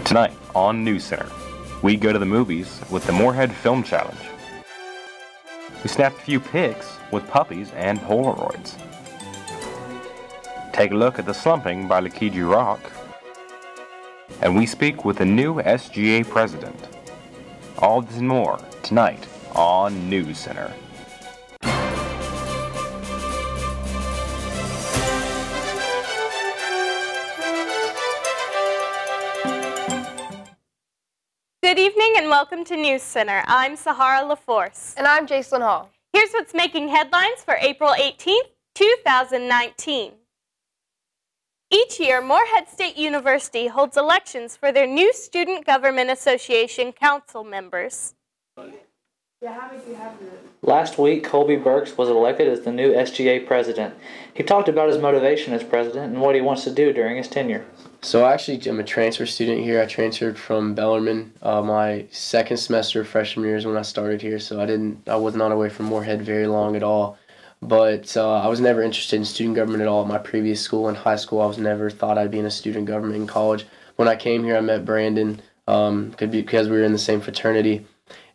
Tonight on NewsCenter, we go to the movies with the Moorhead Film Challenge. We snapped a few pics with puppies and Polaroids. Take a look at the slumping by Lakiji Rock. And we speak with the new SGA president. All this and more tonight on NewsCenter. Good evening and welcome to NewsCenter. I'm Sahara LaForce. And I'm Jacelyn Hall. Here's what's making headlines for April 18th, 2019. Each year, Moorhead State University holds elections for their new Student Government Association council members. Last week, Colby Burks was elected as the new SGA president. He talked about his motivation as president and what he wants to do during his tenure. So actually, I'm a transfer student here. I transferred from Bellarmine. My second semester of freshman year is when I started here, so I was not away from Moorhead very long at all. But I was never interested in student government at all at my previous school. In high school, I was never thought I'd be in a student government. In college, when I came here, I met Brandon because we were in the same fraternity,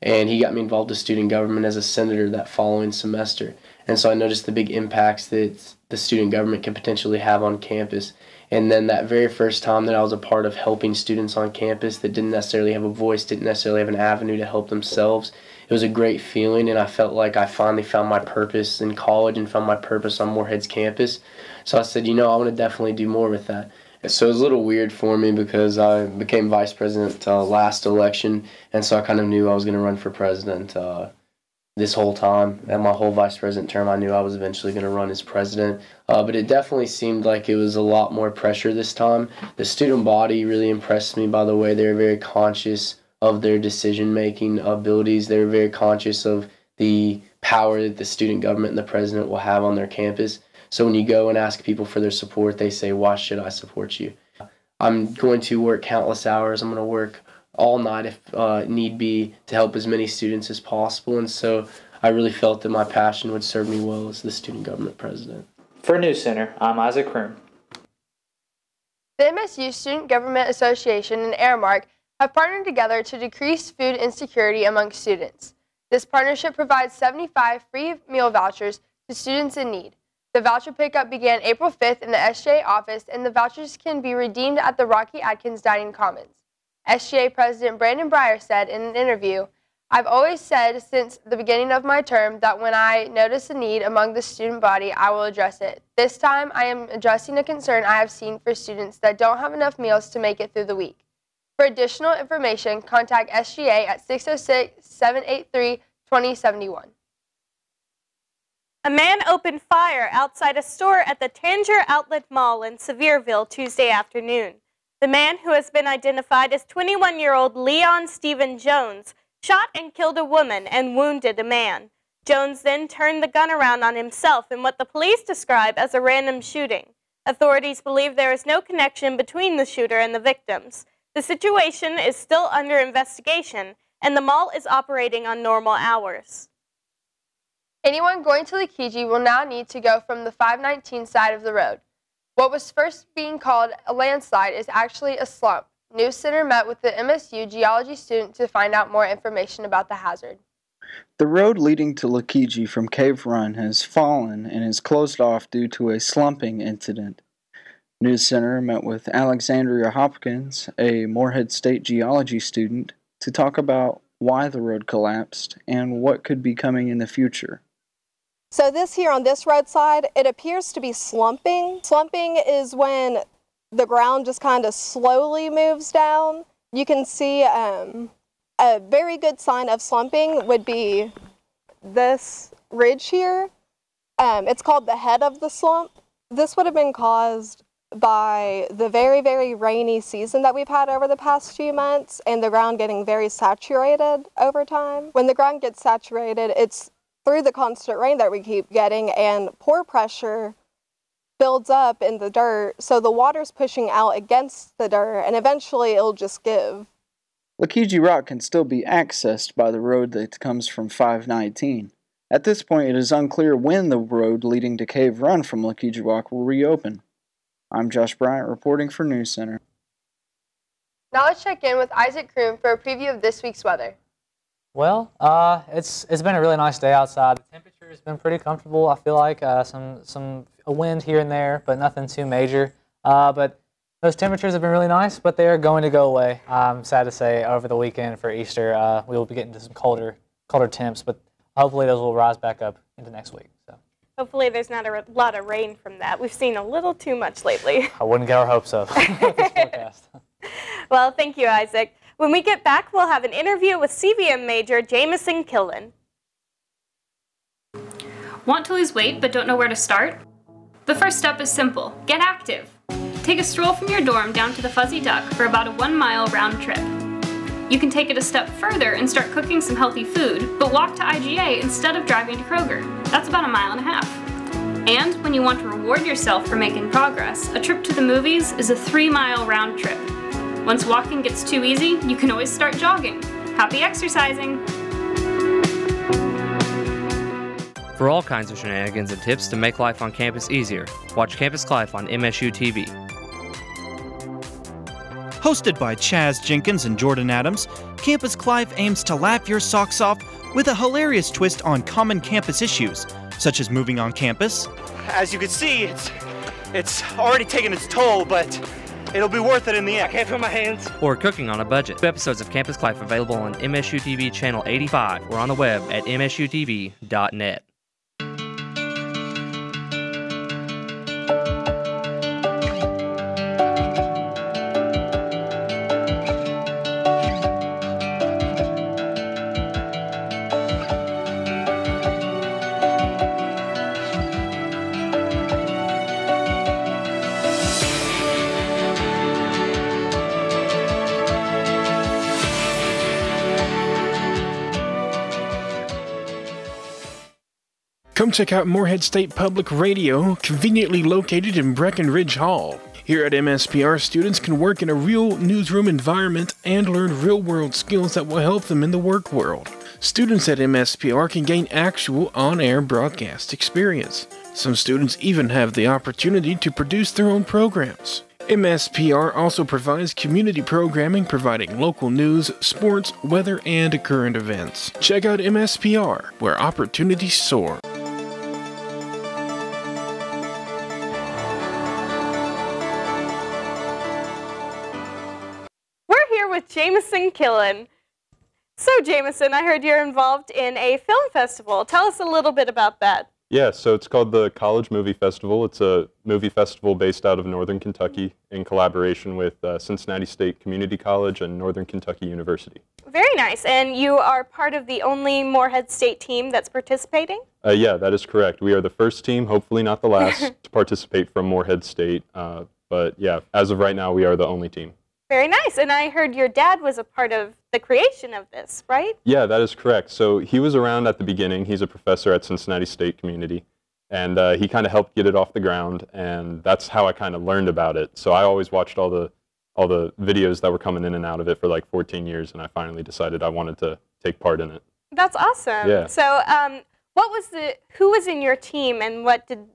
and he got me involved with student government as a senator that following semester. And so I noticed the big impacts that the student government can potentially have on campus. And then that very first time that I was a part of helping students on campus that didn't necessarily have a voice, didn't necessarily have an avenue to help themselves, it was a great feeling, and I felt like I finally found my purpose in college and found my purpose on Moorhead's campus. So I said, I want to definitely do more with that. So it was a little weird for me because I became vice president last election, and so I kind of knew I was going to run for president this whole time. And my whole vice president term, I knew I was eventually going to run as president. But it definitely seemed like it was a lot more pressure this time. The student body really impressed me by the way they were very conscious of their decision-making abilities. They were very conscious of the power that the student government and the president will have on their campus. So when you go and ask people for their support, they say, why should I support you? I'm going to work countless hours. I'm going to work all night if need be to help as many students as possible. And so I really felt that my passion would serve me well as the student government president. For NewsCenter, I'm Isaac Kroon. The MSU Student Government Association and Aramark have partnered together to decrease food insecurity among students. This partnership provides 75 free meal vouchers to students in need. The voucher pickup began April 5th in the SGA office, and the vouchers can be redeemed at the Rocky Adkins Dining Commons. SGA President Brandon Breyer said in an interview, "I've always said since the beginning of my term that when I notice a need among the student body, I will address it. This time, I am addressing a concern I have seen for students that don't have enough meals to make it through the week. For additional information, contact SGA at 606-783-2071. A man opened fire outside a store at the Tangier Outlet Mall in Sevierville Tuesday afternoon. The man, who has been identified as 21-year-old Leon Stephen Jones, shot and killed a woman and wounded a man. Jones then turned the gun around on himself in what the police describe as a random shooting. Authorities believe there is no connection between the shooter and the victims. The situation is still under investigation, and the mall is operating on normal hours. Anyone going to Lakiji will now need to go from the 519 side of the road. What was first being called a landslide is actually a slump. NewsCenter met with the MSU geology student to find out more information about the hazard. The road leading to Lakiji from Cave Run has fallen and is closed off due to a slumping incident. NewsCenter met with Alexandria Hopkins, a Moorhead State geology student, to talk about why the road collapsed and what could be coming in the future. So this here on this roadside, it appears to be slumping. Slumping is when the ground just kind of slowly moves down. You can see a very good sign of slumping would be this ridge here. It's called the head of the slump. This would have been caused by the very, very rainy season that we've had over the past few months and the ground getting very saturated over time. When the ground gets saturated, it's through the constant rain that we keep getting, and pore pressure builds up in the dirt, so the water's pushing out against the dirt, and eventually it'll just give. Lakiji Rock can still be accessed by the road that comes from 519. At this point, it is unclear when the road leading to Cave Run from Lakiji Rock will reopen. I'm Josh Bryant reporting for NewsCenter. Now let's check in with Isaac Kroom for a preview of this week's weather. Well, it's been a really nice day outside. The temperature has been pretty comfortable. I feel like a wind here and there, but nothing too major. But those temperatures have been really nice, but they are going to go away. I'm sad to say over the weekend for Easter, we will be getting to some colder temps, but hopefully those will rise back up into next week. So Hopefully there's not a lot of rain from that. We've seen a little too much lately. I wouldn't get our hopes up with this forecast. Well, thank you, Isaac. When we get back, we'll have an interview with CVM major Jamison Killen. Want to lose weight but don't know where to start? The first step is simple. Get active. Take a stroll from your dorm down to the Fuzzy Duck for about a 1 mile round trip. You can take it a step further and start cooking some healthy food, but walk to IGA instead of driving to Kroger. That's about 1.5 miles. And when you want to reward yourself for making progress, a trip to the movies is a 3 mile round trip. Once walking gets too easy, you can always start jogging. Happy exercising! For all kinds of shenanigans and tips to make life on campus easier, watch Campus Life on MSU TV. Hosted by Chaz Jenkins and Jordan Adams, Campus Clive aims to laugh your socks off with a hilarious twist on common campus issues, such as moving on campus. As you can see, it's already taken its toll, but it'll be worth it in the end. I can't feel my hands. Or cooking on a budget. 2 episodes of Campus Life available on MSU TV channel 85 or on the web at msutv.net. Come check out Morehead State Public Radio, conveniently located in Breckenridge Hall. Here at MSPR, students can work in a real newsroom environment and learn real-world skills that will help them in the work world. Students at MSPR can gain actual on-air broadcast experience. Some students even have the opportunity to produce their own programs. MSPR also provides community programming providing local news, sports, weather, and current events. Check out MSPR, where opportunities soar. With Jamison Killen. So Jamison, I heard you're involved in a film festival. Tell us a little bit about that. Yeah, so it's called the College Movie Festival. It's a movie festival based out of Northern Kentucky in collaboration with Cincinnati State Community College and Northern Kentucky University. Very nice. And you are part of the only Morehead State team that's participating? Yeah, that is correct. We are the first team, hopefully not the last, to participate from Morehead State. But yeah, as of right now, we are the only team. Very nice. And I heard your dad was a part of the creation of this, right? Yeah, that is correct. So he was around at the beginning. He's a professor at Cincinnati State Community. And he kind of helped get it off the ground. And that's how I kind of learned about it. So I always watched all the videos that were coming in and out of it for like 14 years. And I finally decided I wanted to take part in it. That's awesome. Yeah. So who was in your team and what did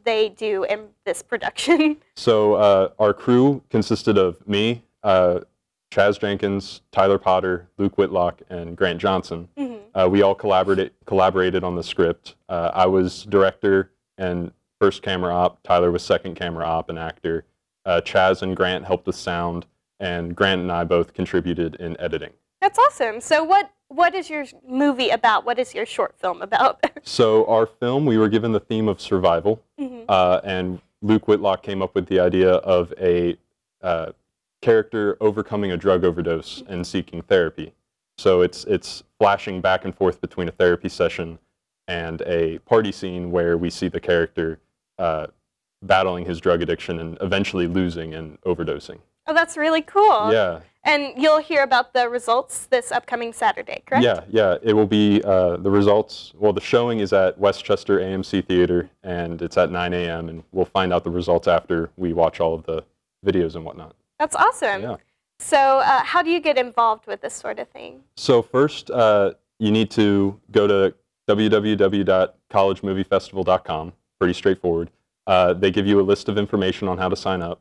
they do in this production? So our crew consisted of me, Chaz Jenkins, Tyler Potter, Luke Whitlock, and Grant Johnson. Mm-hmm. We all collaborated on the script. I was director and first camera op. Tyler was second camera op and actor. Chaz and Grant helped with sound, and Grant and I both contributed in editing. That's awesome. So what is your movie about? What is your short film about? So our film, we were given the theme of survival, mm-hmm. And Luke Whitlock came up with the idea of a character overcoming a drug overdose and seeking therapy. So it's flashing back and forth between a therapy session and a party scene where we see the character battling his drug addiction and eventually losing and overdosing. Oh, that's really cool. Yeah. And you'll hear about the results this upcoming Saturday, correct? Yeah. It will be the results. Well, the showing is at Westchester AMC Theater, and it's at 9 a.m., and we'll find out the results after we watch all of the videos and whatnot. That's awesome. Yeah. So how do you get involved with this sort of thing? So first, you need to go to www.collegemoviefestival.com. Pretty straightforward. They give you a list of information on how to sign up.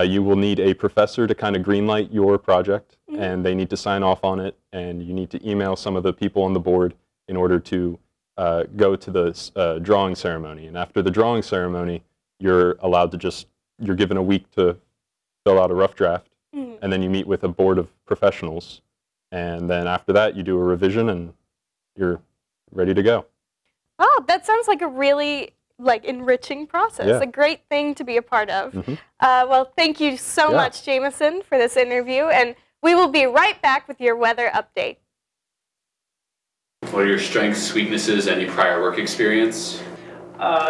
You will need a professor to kind of greenlight your project, and they need to sign off on it, and you need to email some of the people on the board in order to go to the drawing ceremony. And after the drawing ceremony, you're allowed to you're given a week to fill out a rough draft, and then you meet with a board of professionals, and then after that you do a revision and you're ready to go. Oh, that sounds like a really enriching process. Yeah. A great thing to be a part of. Well, thank you so much, Jameson, for this interview, and we will be right back with your weather update. What are your strengths, weaknesses, any prior work experience?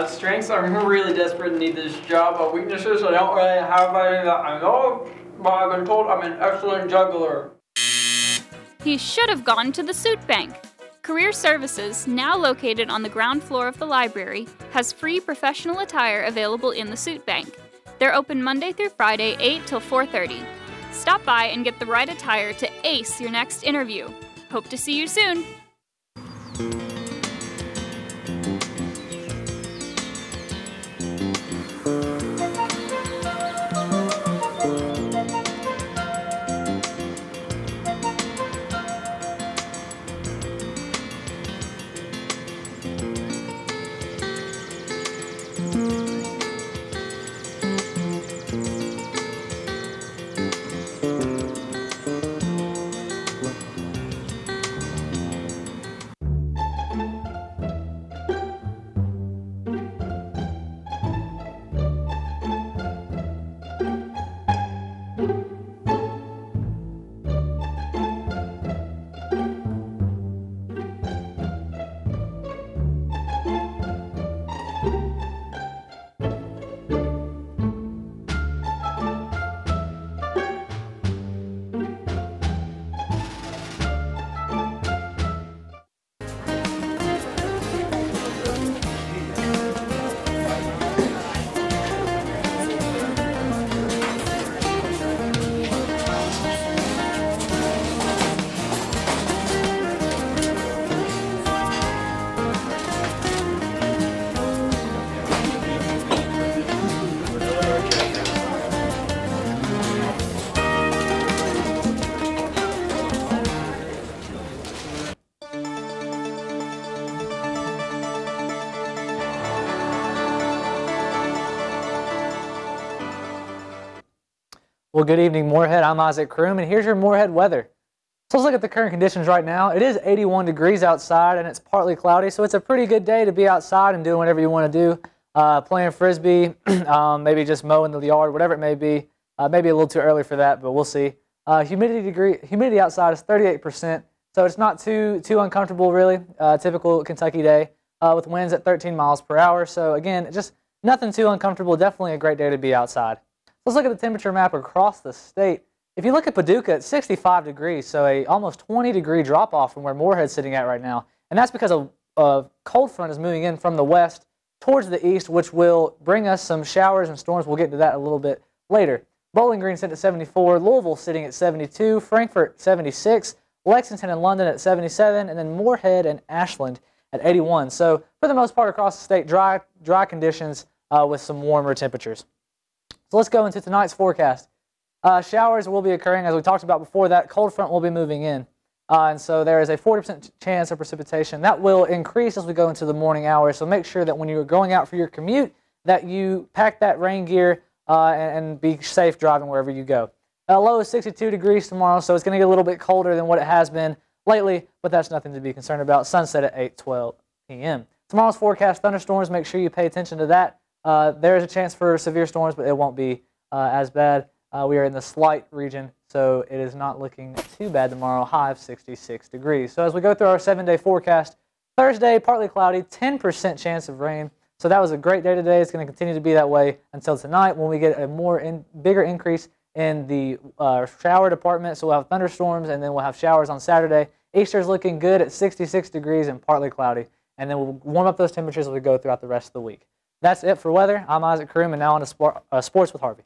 Strengths, I'm really desperate and need this job. Weaknesses, I don't really have any that I know, but I've been told I'm an excellent juggler. He should have gone to the suit bank. Career Services, now located on the ground floor of the library, has free professional attire available in the suit bank. They're open Monday through Friday, 8 till 4:30. Stop by and get the right attire to ace your next interview. Hope to see you soon. Well, good evening, Moorhead. I'm Isaac Kroom, and here's your Moorhead weather. So let's look at the current conditions right now. It is 81 degrees outside, and it's partly cloudy, so it's a pretty good day to be outside and doing whatever you want to do. Playing Frisbee, maybe just mowing the yard, whatever it may be. Maybe a little too early for that, but we'll see. Humidity outside is 38%, so it's not too uncomfortable, really. Typical Kentucky day with winds at 13 miles per hour. So again, just nothing too uncomfortable. Definitely a great day to be outside. Let's look at the temperature map across the state. If you look at Paducah, it's 65 degrees, so a almost 20-degree drop-off from where Moorhead's sitting at right now. And that's because a cold front is moving in from the west towards the east, which will bring us some showers and storms. We'll get to that a little bit later. Bowling Green sitting at 74, Louisville sitting at 72, Frankfort 76, Lexington and London at 77, and then Moorhead and Ashland at 81. So for the most part across the state, dry conditions with some warmer temperatures. So let's go into tonight's forecast. Showers will be occurring, as we talked about before. That cold front will be moving in. And so there is a 40% chance of precipitation. That will increase as we go into the morning hours. So make sure that when you're going out for your commute that you pack that rain gear and be safe driving wherever you go. Low is 62 degrees tomorrow, so it's going to get a little bit colder than what it has been lately, but that's nothing to be concerned about. Sunset at 8:12 p.m. Tomorrow's forecast, thunderstorms. Make sure you pay attention to that. There is a chance for severe storms, but it won't be as bad. We are in the slight region, so it is not looking too bad tomorrow. High of 66 degrees. So as we go through our 7-day forecast, Thursday, partly cloudy, 10% chance of rain. So that was a great day today. It's going to continue to be that way until tonight when we get a bigger increase in the shower department. So we'll have thunderstorms, and then we'll have showers on Saturday. Easter's looking good at 66 degrees and partly cloudy. And then we'll warm up those temperatures as we go throughout the rest of the week. That's it for weather. I'm Isaac Kroom, and now on to Sports with Harvey.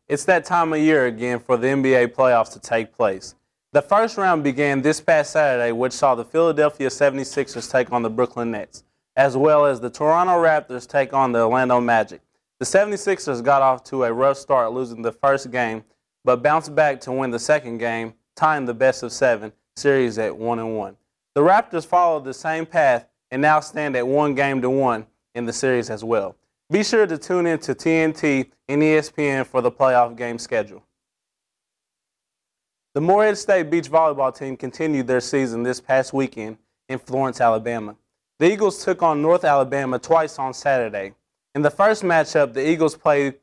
It's that time of year again for the NBA playoffs to take place. The first round began this past Saturday, which saw the Philadelphia 76ers take on the Brooklyn Nets, as well as the Toronto Raptors take on the Orlando Magic. The 76ers got off to a rough start, losing the first game, but bounced back to win the second game, tying the best-of-7 series at 1-1. The Raptors followed the same path and now stand at 1-1 in the series as well. Be sure to tune in to TNT and ESPN for the playoff game schedule. The Morehead State Beach Volleyball team continued their season this past weekend in Florence, Alabama. The Eagles took on North Alabama twice on Saturday. In the first matchup, the Eagles played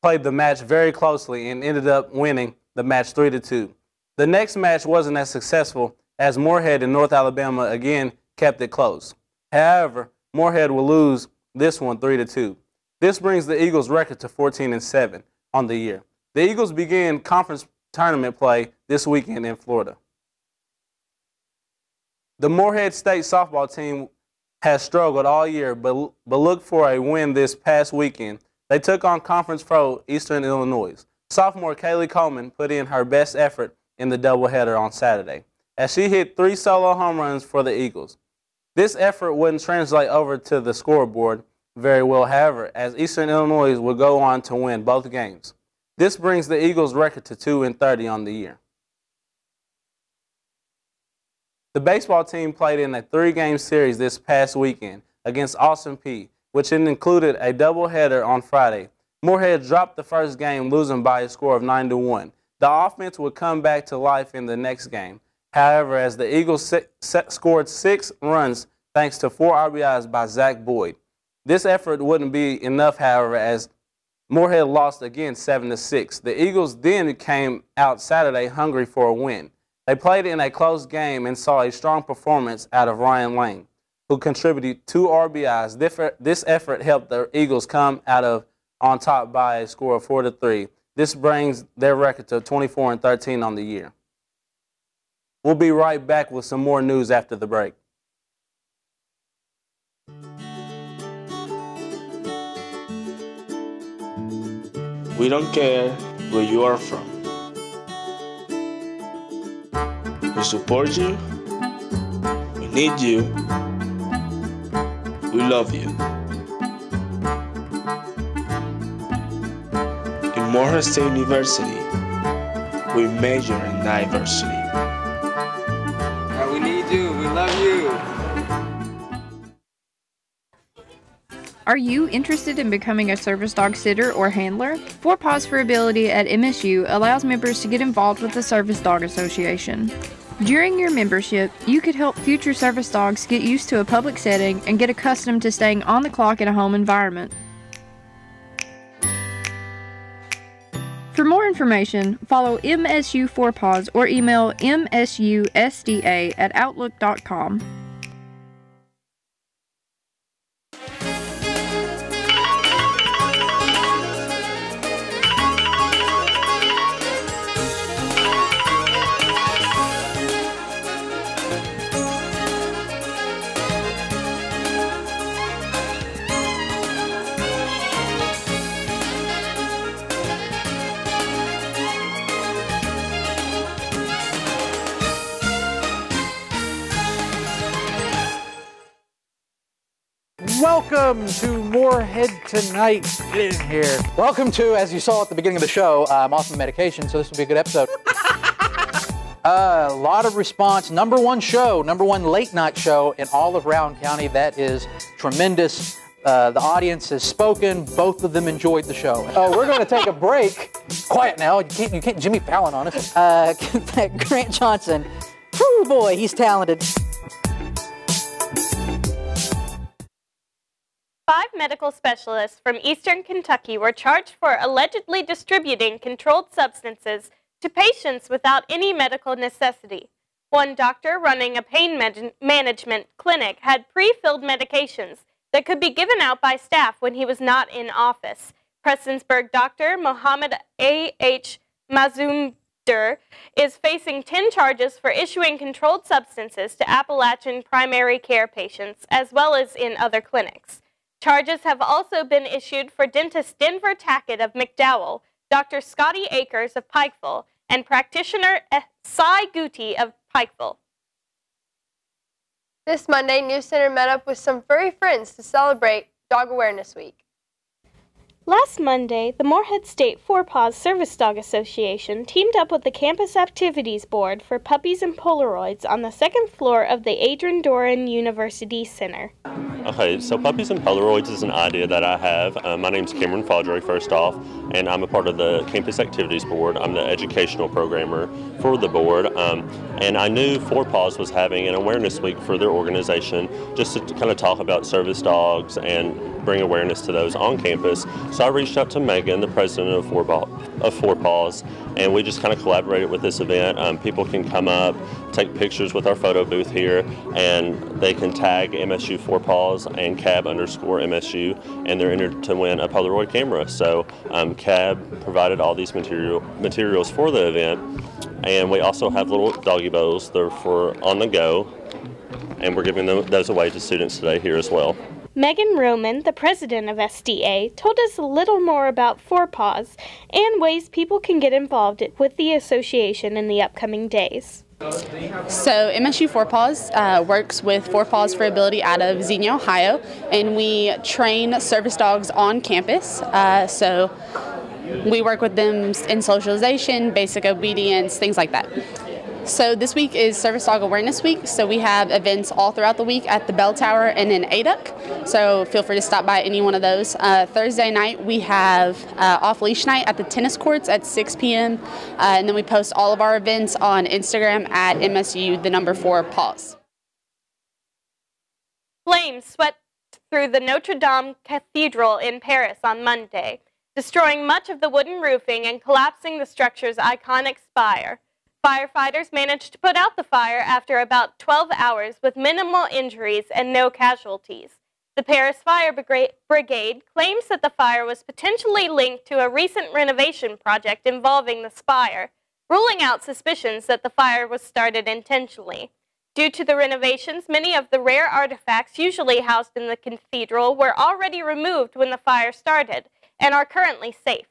the match very closely and ended up winning the match 3-2. The next match wasn't as successful as Morehead and North Alabama again kept it close. However, Morehead will lose this one 3-2. This brings the Eagles' record to 14-7 on the year. The Eagles begin conference tournament play this weekend in Florida. The Morehead State softball team has struggled all year, but looked for a win this past weekend. They took on Conference Pro Eastern Illinois. Sophomore Kaylee Coleman put in her best effort in the doubleheader on Saturday, as she hit 3 solo home runs for the Eagles. This effort wouldn't translate over to the scoreboard very well, however, as Eastern Illinois would go on to win both games. This brings the Eagles' record to 2-30 on the year. The baseball team played in a 3-game series this past weekend against Austin Peay, which included a doubleheader on Friday. Morehead dropped the first game, losing by a score of 9-1. The offense would come back to life in the next game. However, as the Eagles scored 6 runs thanks to 4 RBIs by Zach Boyd. This effort wouldn't be enough, however, as Morehead lost again 7-6. The Eagles then came out Saturday hungry for a win. They played in a close game and saw a strong performance out of Ryan Lane, who contributed 2 RBIs. This effort helped the Eagles come out on top by a score of 4-3. This brings their record to 24-13 on the year. We'll be right back with some more news after the break. We don't care where you are from. We support you. We need you. We love you. In Morehead State University, we major in diversity. We need you. We love you. Are you interested in becoming a service dog sitter or handler? 4 Paws for Ability at MSU allows members to get involved with the Service Dog Association. During your membership, you could help future service dogs get used to a public setting and get accustomed to staying on the clock in a home environment. For more information, follow MSU 4 Paws or email msusda@outlook.com. Welcome to Morehead Tonight. Get in here. Welcome to, as you saw at the beginning of the show, I'm off of medication, so this will be a good episode. A lot of response. Number 1 show, number 1 late night show in all of Rowan County. That is tremendous. The audience has spoken. Both of them enjoyed the show. We're going to take a break. Quiet now. You can't Jimmy Fallon on us. Grant Johnson. Whew, boy, he's talented. 5 medical specialists from Eastern Kentucky were charged for allegedly distributing controlled substances to patients without any medical necessity. One doctor running a pain management clinic had pre-filled medications that could be given out by staff when he was not in office. Prestonsburg doctor Mohammed A.H. Mazumder is facing 10 charges for issuing controlled substances to Appalachian primary care patients as well as in other clinics. Charges have also been issued for dentist Denver Tackett of McDowell, Dr. Scotty Akers of Pikeville, and practitioner Cy Guti of Pikeville. This Monday, NewsCenter met up with some furry friends to celebrate Dog Awareness Week. Last Monday, the Morehead State Four Paws Service Dog Association teamed up with the Campus Activities Board for Puppies and Polaroids on the second floor of the Adrian Doran University Center. Okay, so Puppies and Polaroids is an idea that I have. My name's Cameron Faudrey, first off, and I'm a part of the Campus Activities Board. I'm the educational programmer for the board, and I knew Four Paws was having an awareness week for their organization just to kind of talk about service dogs and bring awareness to those on campus. So I reached out to Megan, the president of Four Paws, and we just kind of collaborated with this event. People can come up, take pictures with our photo booth here, and they can tag MSU Four Paws and cab_MSU, and they're entered to win a Polaroid camera. So cab provided all these materials for the event, and we also have little doggy bows. They're for on the go, and we're giving those away to students today here as well. Megan Roman, the president of SDA, told us a little more about Four Paws and ways people can get involved with the association in the upcoming days. So MSU Four Paws works with Four Paws for Ability out of Xenia, Ohio, and we train service dogs on campus. So we work with them in socialization, basic obedience, things like that. So this week is Service Dog Awareness Week, so we have events all throughout the week at the Bell Tower and in ADUC, so feel free to stop by any one of those. Thursday night we have off-leash night at the tennis courts at 6 p.m., and then we post all of our events on Instagram at MSU4Paws. Flames swept through the Notre Dame Cathedral in Paris on Monday, destroying much of the wooden roofing and collapsing the structure's iconic spire. Firefighters managed to put out the fire after about 12 hours with minimal injuries and no casualties. The Paris Fire Brigade claims that the fire was potentially linked to a recent renovation project involving the spire, ruling out suspicions that the fire was started intentionally. Due to the renovations, many of the rare artifacts usually housed in the cathedral were already removed when the fire started and are currently safe.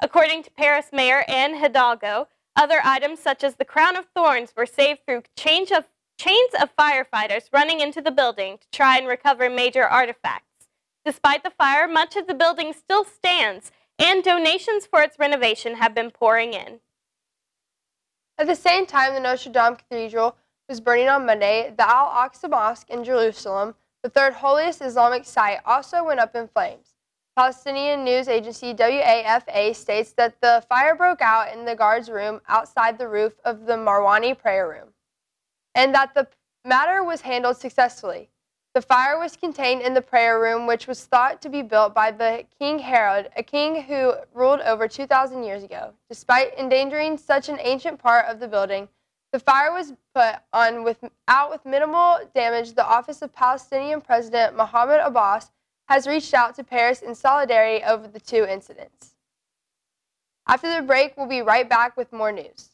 According to Paris Mayor Anne Hidalgo, other items such as the crown of thorns were saved through chains of firefighters running into the building to try and recover major artifacts. Despite the fire, much of the building still stands, and donations for its renovation have been pouring in. At the same time the Notre Dame Cathedral was burning on Monday, the Al-Aqsa Mosque in Jerusalem, the third holiest Islamic site, also went up in flames. Palestinian news agency WAFA states that the fire broke out in the guard's room outside the roof of the Marwani prayer room, and that the matter was handled successfully. The fire was contained in the prayer room, which was thought to be built by the King Herod, a king who ruled over 2,000 years ago. Despite endangering such an ancient part of the building, the fire was put on with minimal damage. The Office of Palestinian President Mahmoud Abbas has reached out to Paris in solidarity over the two incidents. After the break, we'll be right back with more news.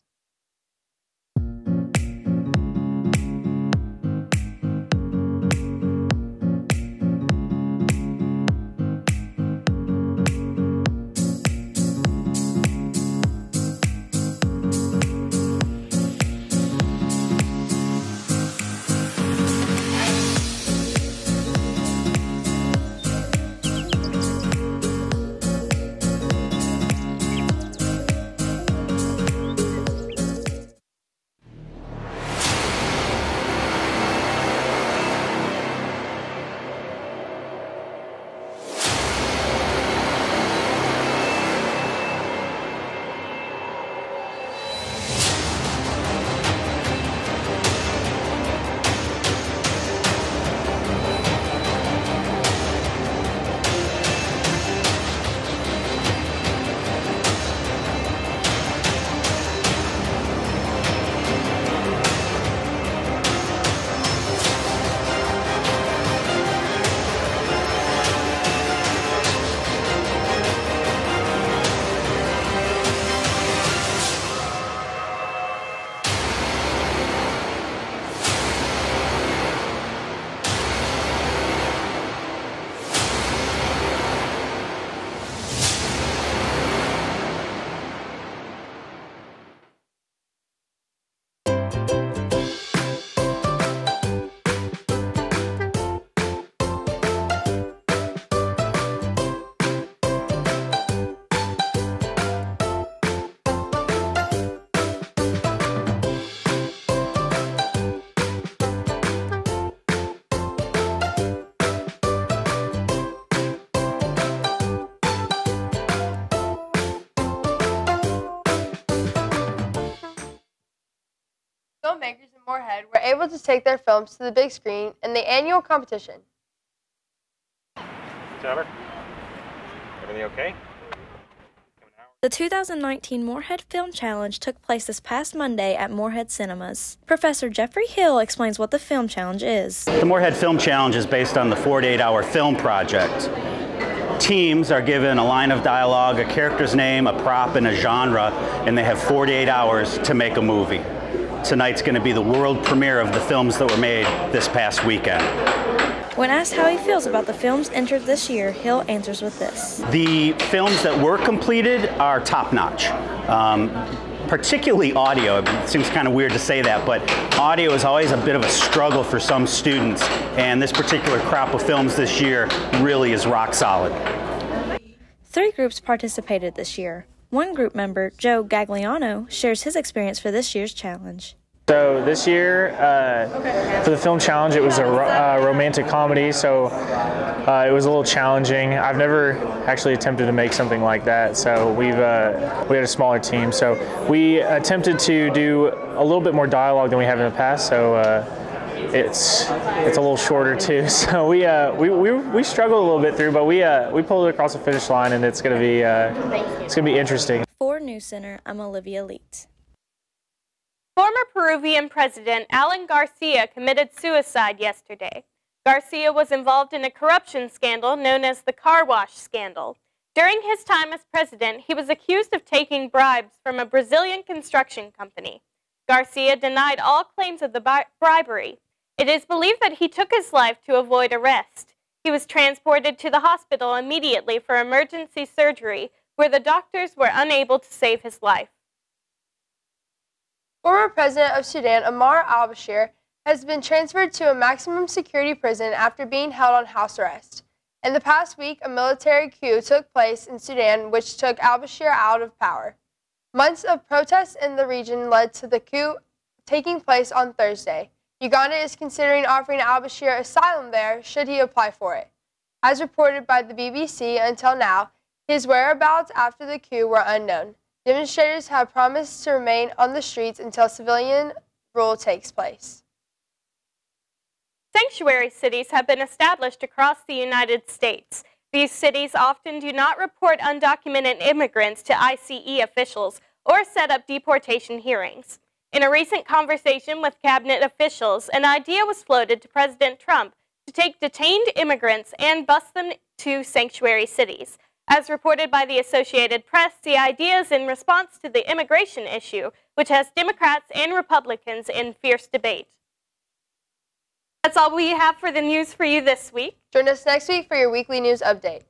filmmakers in Moorhead were able to take their films to the big screen in the annual competition. Tyler, everything okay? The 2019 Moorhead Film Challenge took place this past Monday at Moorhead Cinemas. Professor Jeffrey Hill explains what the Film Challenge is. The Moorhead Film Challenge is based on the 48-hour film project. Teams are given a line of dialogue, a character's name, a prop, and a genre, and they have 48 hours to make a movie. Tonight's going to be the world premiere of the films that were made this past weekend. When asked how he feels about the films entered this year, Hill answers with this. The films that were completed are top-notch. Particularly audio. It seems kind of weird to say that, but audio is always a bit of a struggle for some students, and this particular crop of films this year really is rock solid. 3 groups participated this year. One group member, Joe Gagliano, shares his experience for this year's challenge. So this year, for the film challenge, it was a romantic comedy, so it was a little challenging. I've never actually attempted to make something like that, so we had a smaller team. So we attempted to do a little bit more dialogue than we have in the past, so it's a little shorter too. So we struggled a little bit through, but we pulled it across the finish line, and it's gonna be interesting. For NewsCenter, I'm Olivia Leet. Former Peruvian President Alan Garcia committed suicide yesterday. Garcia was involved in a corruption scandal known as the car wash scandal. During his time as president, he was accused of taking bribes from a Brazilian construction company. Garcia denied all claims of the bribery. It is believed that he took his life to avoid arrest. He was transported to the hospital immediately for emergency surgery, where the doctors were unable to save his life. Former President of Sudan, Omar al-Bashir, has been transferred to a maximum security prison after being held on house arrest. In the past week, a military coup took place in Sudan which took al-Bashir out of power. Months of protests in the region led to the coup taking place on Thursday. Uganda is considering offering al-Bashir asylum there should he apply for it. As reported by the BBC, until now, his whereabouts after the coup were unknown. Demonstrators have promised to remain on the streets until civilian rule takes place. Sanctuary cities have been established across the United States. These cities often do not report undocumented immigrants to ICE officials or set up deportation hearings. In a recent conversation with cabinet officials, an idea was floated to President Trump to take detained immigrants and bus them to sanctuary cities. As reported by the Associated Press, the idea is in response to the immigration issue, which has Democrats and Republicans in fierce debate. That's all we have for the news for you this week. Join us next week for your weekly news update.